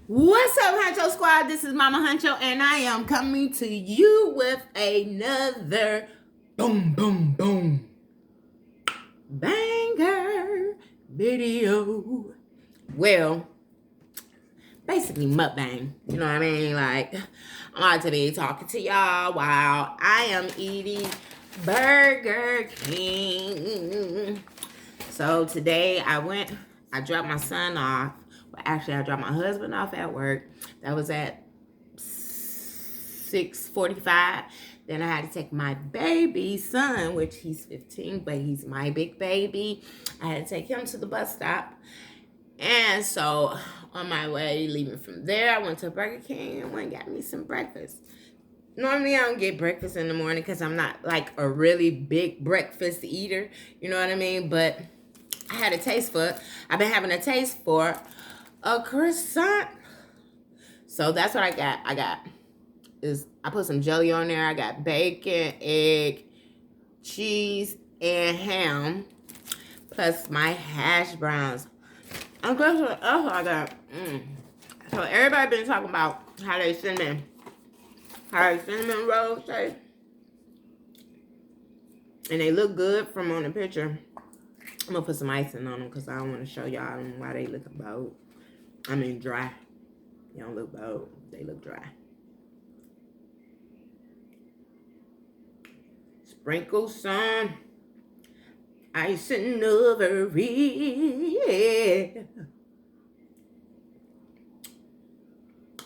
What's up, Huncho Squad? This is Mama Huncho, and I am coming to you with another boom, boom, boom banger video. Well, basically mukbang. You know what I mean? Like, I'm about to be talking to y'all while I am eating Burger King. So today I dropped my son off. Well, actually, I dropped my husband off at work. That was at 6:45. Then I had to take my baby son, which he's 15, but he's my big baby. I had to take him to the bus stop. And so on my way leaving from there, I went to Burger King and went and got me some breakfast. Normally I don't get breakfast in the morning because I'm not like a really big breakfast eater. You know what I mean? But I had a taste for it. I've been having a taste for a croissant. So that's what I got. I put some jelly on there. I got bacon, egg, cheese, and ham. Plus my hash browns. And guess what else I got? So everybody been talking about how they cinnamon rolls taste. And they look good from on the picture. I'm gonna put some icing on them because I don't want to show y'all why they look bold. I mean dry. They don't look bold. They look dry. Sprinkle some icing over it.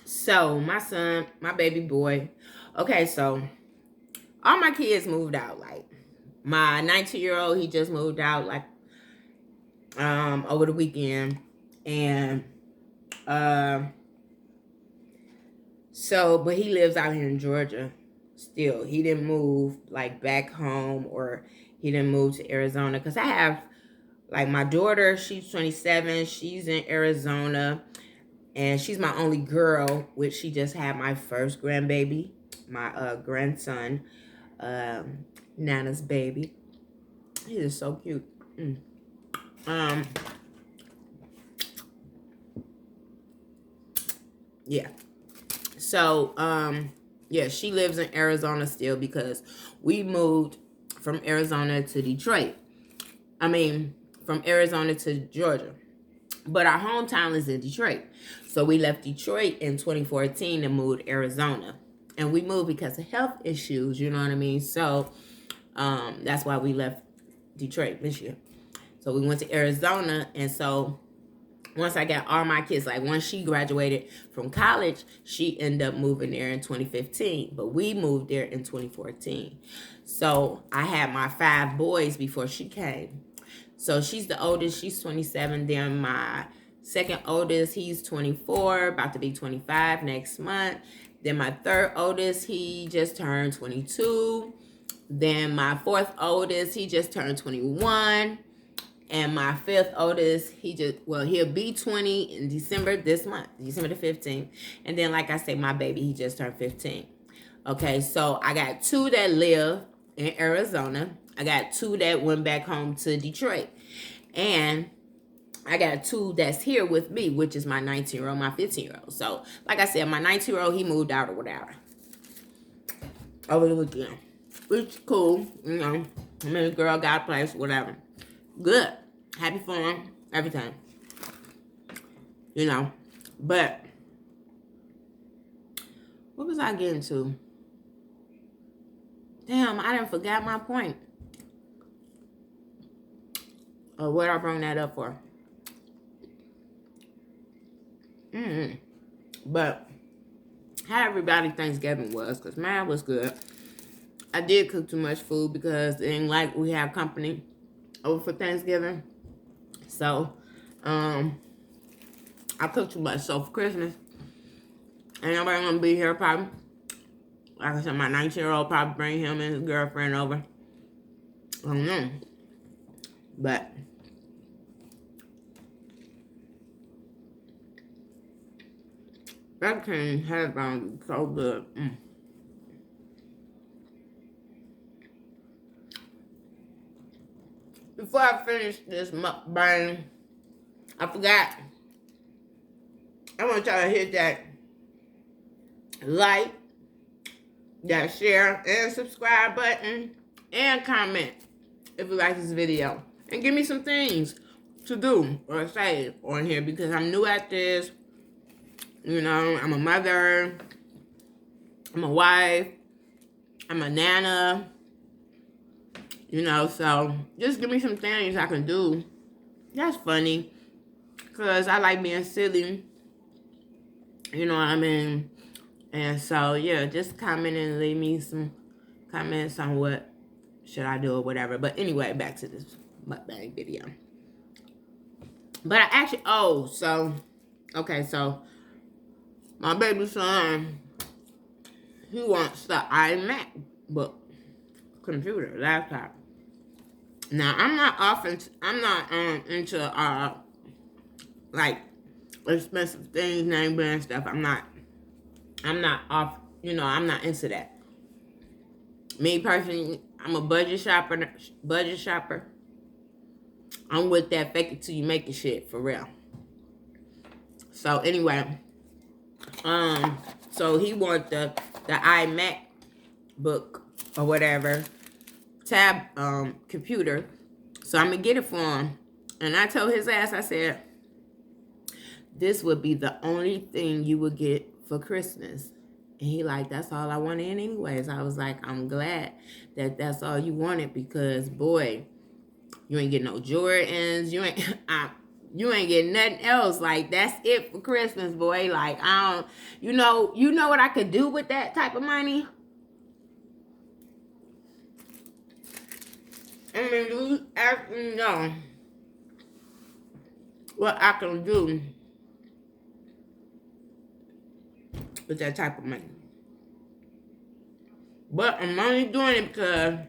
So my son, my baby boy. Okay, so all my kids moved out. Like my 19-year-old, he just moved out like over the weekend. And but he lives out here in Georgia still. He didn't move like back home, or he didn't move to Arizona. Because I have like my daughter, she's 27, she's in Arizona, and she's my only girl, which she just had my first grandbaby, my grandson, Nana's baby. He is so cute. Yeah. So, yeah, she lives in Arizona still because we moved from Arizona to Detroit. I mean, from Arizona to Georgia. But our hometown is in Detroit. So we left Detroit in 2014 and moved to Arizona. And we moved because of health issues, you know what I mean? So, that's why we left Detroit, Michigan. So we went to Arizona, and so once I got all my kids, like once she graduated from college, she ended up moving there in 2015. But we moved there in 2014. So I had my 5 boys before she came. So she's the oldest, she's 27. Then my second oldest, he's 24, about to be 25 next month. Then my third oldest, he just turned 22. Then my fourth oldest, he just turned 21. And my fifth oldest, he'll be 20 in December this month, December the 15th. And then, like I say, my baby, he just turned 15. Okay, so I got 2 that live in Arizona. I got 2 that went back home to Detroit. And I got 2 that's here with me, which is my 19-year-old, my 15-year-old. So, like I said, my 19-year-old, he moved out or whatever over the weekend. Which is cool, you know. I mean, the girl got a place, whatever. Good. Happy for him. Everything. You know. But what was I getting to? Damn, I done forgot my point. Or what I bring that up for. But how everybody Thanksgiving was, because mine was good. I did cook too much food because it ain't like we have company over for Thanksgiving. So, I cooked too much. So for Christmas, ain't nobody gonna be here probably. Like I said, my 19-year-old probably bring him and his girlfriend over. I don't know. But that King has been so good. Before I finish this mukbang, I forgot I want y'all to hit that like, that share, and subscribe button, and comment if you like this video. And give me some things to do or say on here because I'm new at this. You know, I'm a mother, I'm a wife, I'm a nana. You know, so just give me some things I can do. That's funny. Because I like being silly. You know what I mean? And so, yeah, just comment and leave me some comments on what should I do or whatever. But anyway, back to this mukbang video. But I actually, okay, so my baby son, he wants the iMac book, computer, laptop. Now, I'm not into, like, expensive things, name brand stuff. I'm not off, you know, I'm not into that. Me personally, I'm a budget shopper. I'm with that fake it till you make it shit, for real. So anyway, so he want the iMac book or whatever, tab computer. So I'm gonna get it for him. And I told his ass, I said, this would be the only thing you would get for Christmas. And he like, that's all I wanted anyways. I was like, I'm glad that that's all you wanted because, boy, you ain't getting no Jordans. You ain't getting nothing else. Like, that's it for Christmas, boy. Like, I don't, you know what I could do with that type of money? I mean, you actually know what I can do with that type of money. But I'm only doing it because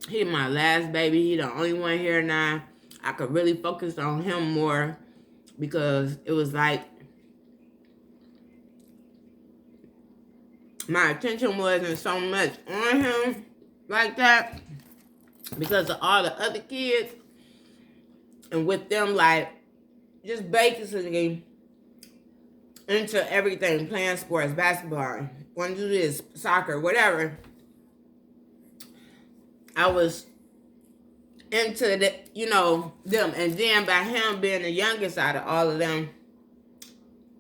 he my last baby. He the only one here now. I could really focus on him more because it was like my attention wasn't so much on him like that because of all the other kids. And with them, like, just basically into everything, playing sports, basketball, want to do this, soccer, whatever. I was into the, them. And then by him being the youngest out of all of them,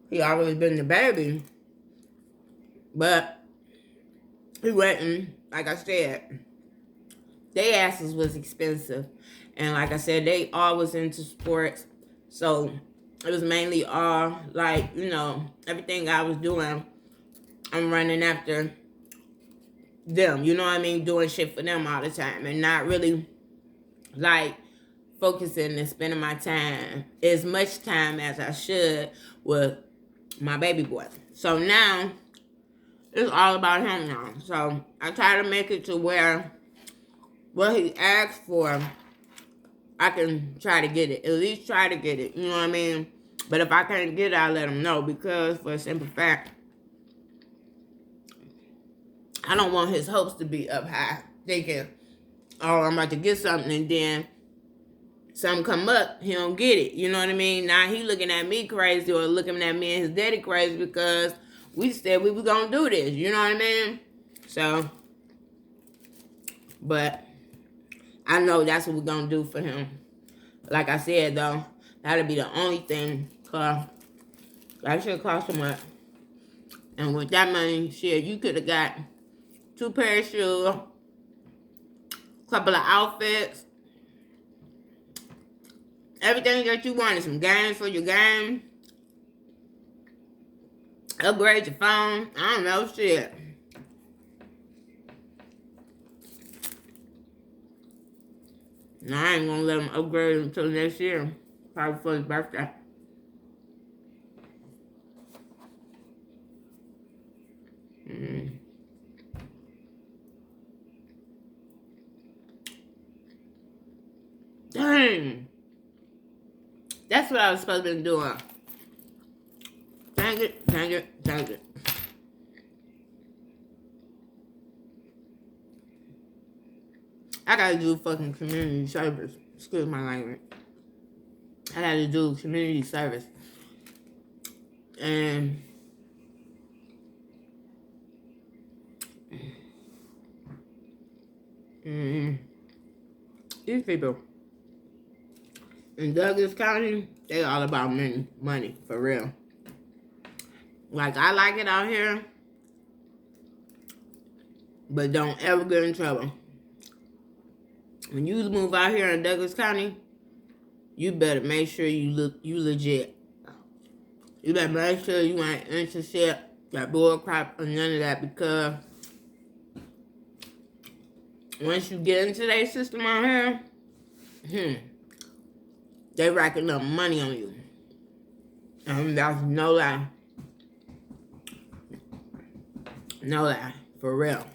he always been the baby. But he wasn't, like I said, they asses was expensive. And like I said, they all was into sports. So it was mainly all like, everything I was doing, I'm running after them. You know what I mean? Doing shit for them all the time. And not really like focusing and spending my time, as much time as I should with my baby boy. So now it's all about him now. So I try to make it to where what he asked for, I can try to get it. At least try to get it. You know what I mean? But if I can't get it, I'll let him know. Because for a simple fact, I don't want his hopes to be up high. Thinking, oh, I'm about to get something. And then something come up, he don't get it. You know what I mean? Now he looking at me crazy or looking at me and his daddy crazy because we said we were going to do this. You know what I mean? So, but I know that's what we're going to do for him. Like I said, though, that'll be the only thing. Cause that shit cost so much. And with that money, shit, you could have got 2 pairs of shoes, couple of outfits, everything that you wanted. Some games for your game. Upgrade your phone. I don't know, shit. No, I ain't gonna let him upgrade until next year. Probably for his birthday. Dang. That's what I was supposed to be doing. Dang it, dang it, dang it. I gotta do fucking community service. Excuse my language. I had to do community service. And these people in Douglas County, they all about money, for real. Like, I like it out here, but don't ever get in trouble. When you move out here in Douglas County, you better make sure you legit. You better make sure you ain't intercept that bull crap or none of that, because once you get into their system out here, they racking up money on you. And that's no lie. No lie. For real.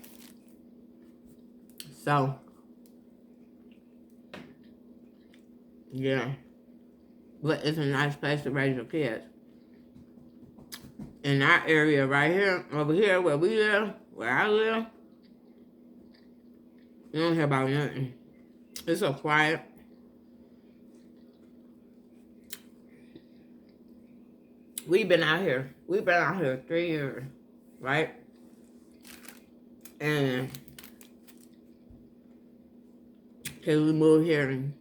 So, yeah. But it's a nice place to raise your kids. In our area right here, over here where we live, where I live, you don't hear about nothing. It's so quiet. We've been out here 3 years, right? And because we moved here in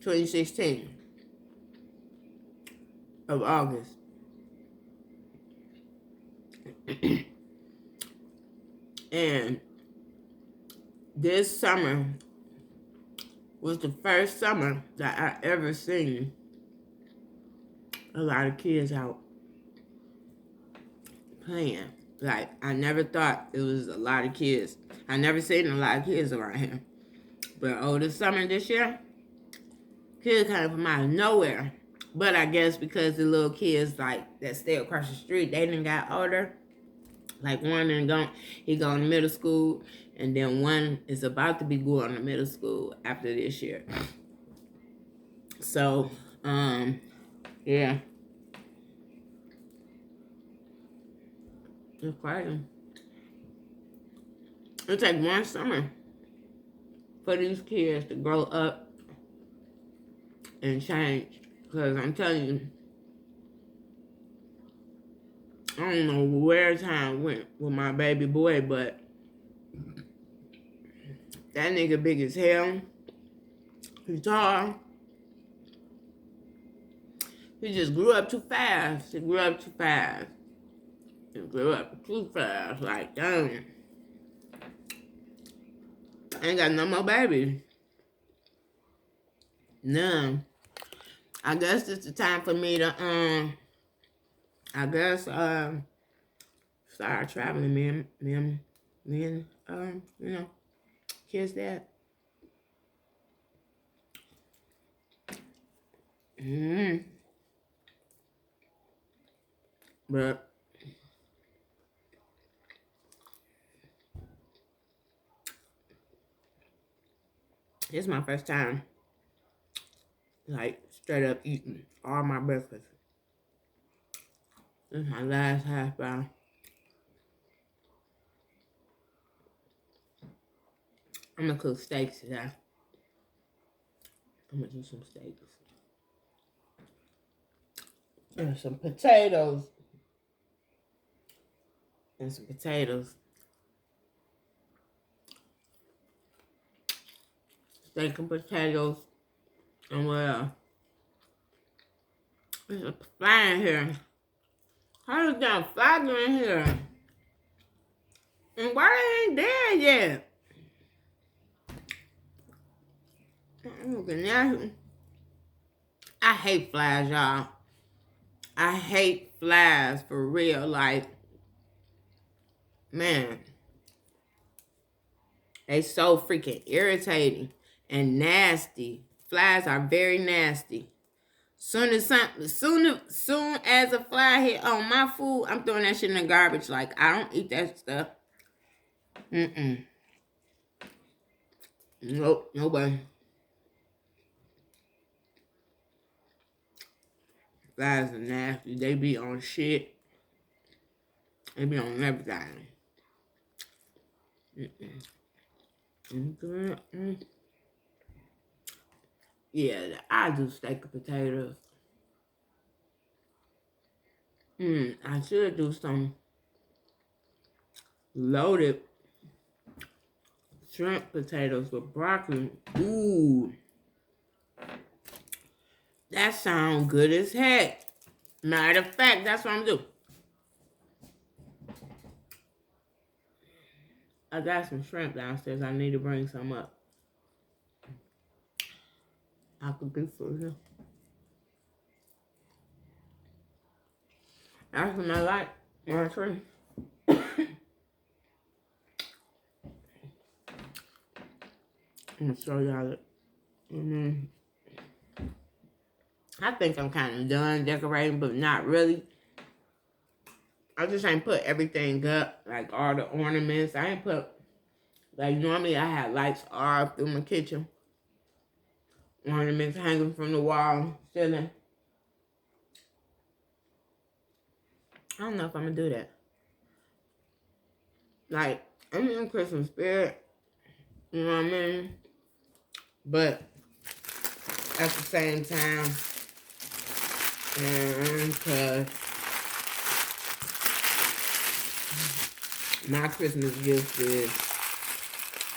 2016 of August. And this summer was the first summer that I ever seen a lot of kids out playing. Like, I never thought it was a lot of kids. I never seen a lot of kids around here. But over the summer this year, kids came from out of nowhere. But I guess because the little kids like that stay across the street, they done got older. Like, one he going to middle school, and then one is about to be going to middle school after this year. So, yeah. It's crazy. It takes one summer for these kids to grow up and change. Because I'm telling you, I don't know where time went with my baby boy, but that nigga big as hell. He's tall. He just grew up too fast. He grew up too fast. Like, damn. I ain't got no more babies. None. I guess it's the time for me to, start traveling, me and, kids that. But it's my first time, like, straight up eating all my breakfast. This is my last half bar. I'm gonna cook steaks today. I'm gonna do some steaks. And some potatoes. Steak and potatoes. And well, there's a fly in here. How is that fly in here? And why they ain't dead yet? I'm looking at it. I hate flies, y'all. I hate flies for real. Like, man, they so freaking irritating and nasty. Flies are very nasty. Soon as a fly hit on my food, I'm throwing that shit in the garbage. Like, I don't eat that stuff. Nope, nobody. Flies are nasty. They be on shit. They be on everything. Yeah, I do steak and potatoes. I should do some loaded shrimp potatoes with broccoli. Ooh, that sounds good as heck. Matter of fact, that's what I'm gonna do. I got some shrimp downstairs. I need to bring some up. I could be for here. That's what I like. My tree. I'm gonna show y'all it. I think I'm kind of done decorating, but not really. I just ain't put everything up, like all the ornaments. I ain't put, like normally I have lights all through my kitchen. Ornaments hanging from the wall, ceiling. I don't know if I'm gonna do that. Like, I'm in Christmas spirit, you know what I mean? But at the same time, because my Christmas gift is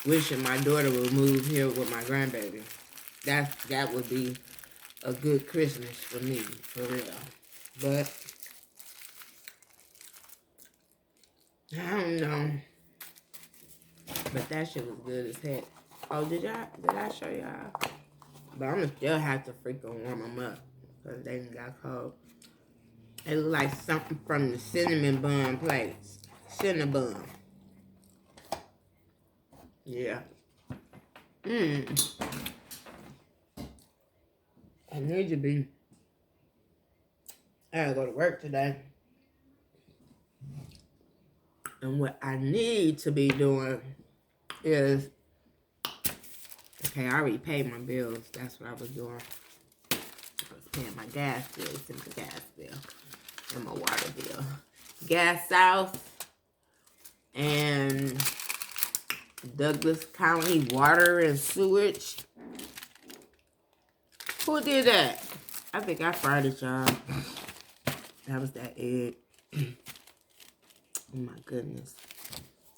wishing my daughter would move here with my grandbaby. That would be a good Christmas for me, for real. But I don't know. But that shit was good as heck. Oh, did I show y'all? But I'm gonna still have to freaking warm them up because they done got cold. It look like something from the cinnamon bun place. Cinnabon. Yeah. I need to be. I gotta go to work today. And what I need to be doing is, okay, I already paid my bills. That's what I was doing. I was paying my gas bill, simple gas bill, and my water bill. Gas South and Douglas County Water and Sewage. Who did that? I think I fired it, y'all. That was that egg. Oh my goodness.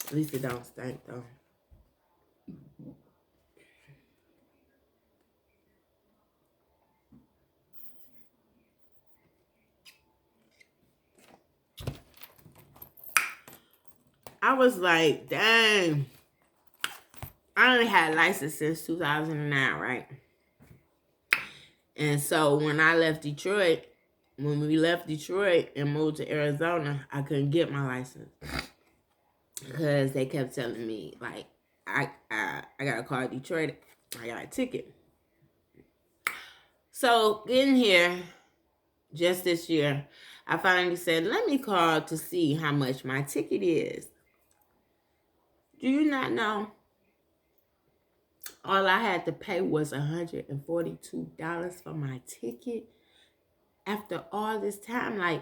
At least it don't stink though. I was like, dang. I only had a license since 2009, right? And so when I left Detroit, when we left Detroit and moved to Arizona, I couldn't get my license. Because they kept telling me, like, I got to call Detroit. I got a ticket. So getting here just this year, I finally said, let me call to see how much my ticket is. Do you not know? All I had to pay was $142 for my ticket. After all this time, like,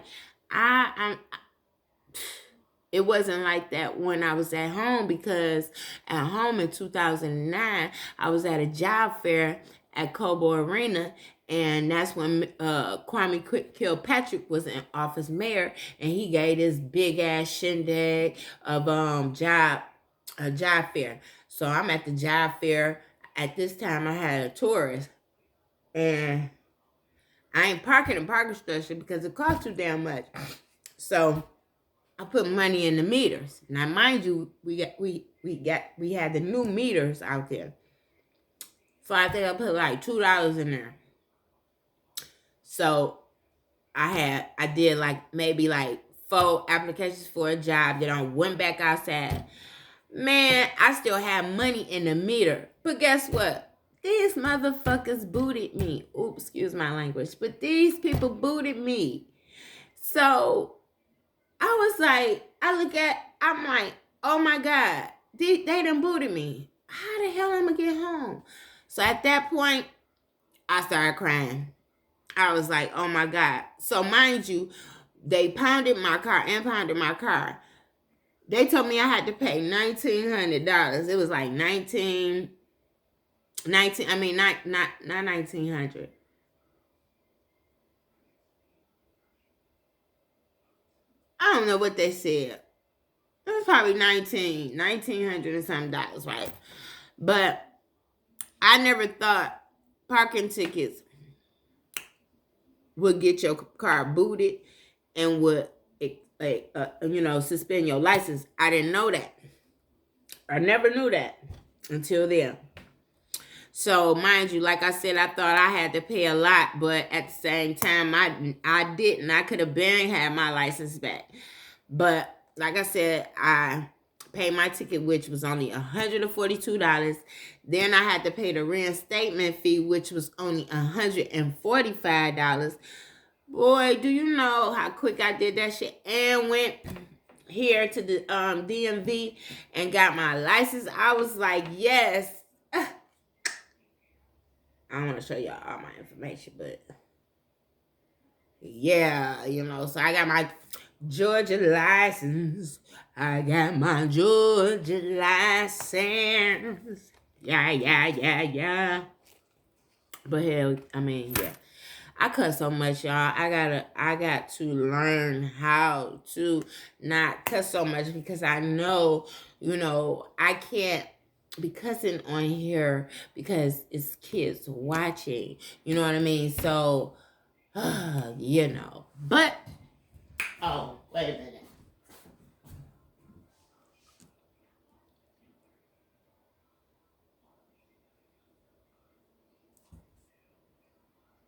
it wasn't like that when I was at home, because at home in 2009, I was at a job fair at Cobo Arena, and that's when Kwame Kilpatrick was in office mayor, and he gave this big ass shindig of job fair. So I'm at the job fair. At this time, I had a tourist, and I ain't parking in parking structure because it costs too damn much. So I put money in the meters. Now, mind you, we had the new meters out there. So I think I put like $2 in there. So I did like maybe like 4 applications for a job. Then I went back outside. Man, I still had money in the meter. But guess what? These motherfuckers booted me. Oops, excuse my language. But these people booted me. So I was like, I'm like, oh my God, they done booted me. How the hell am I gonna get home? So at that point, I started crying. I was like, oh my God. So mind you, they pounded my car, impounded my car. They told me I had to pay $1,900. It was like not 1,900. don't know what they said. It was probably $1,900 and something dollars, right? But I never thought parking tickets would get your car booted and would, suspend your license. I didn't know that. I never knew that until then. So mind you, like I said, I thought I had to pay a lot, but at the same time, I didn't. I could have been had my license back. But like I said, I paid my ticket, which was only $142. Then I had to pay the reinstatement fee, which was only $145. Boy, do you know how quick I did that shit and went here to the DMV and got my license. I was like, yes. I don't want to show y'all all my information, but yeah, so I got my Georgia license. I got my Georgia license. Yeah. But hell, yeah. I cuss so much, y'all. I got to learn how to not cuss so much because I know, I can't be cussing on here because it's kids watching. You know what I mean? So, But, oh, wait a minute.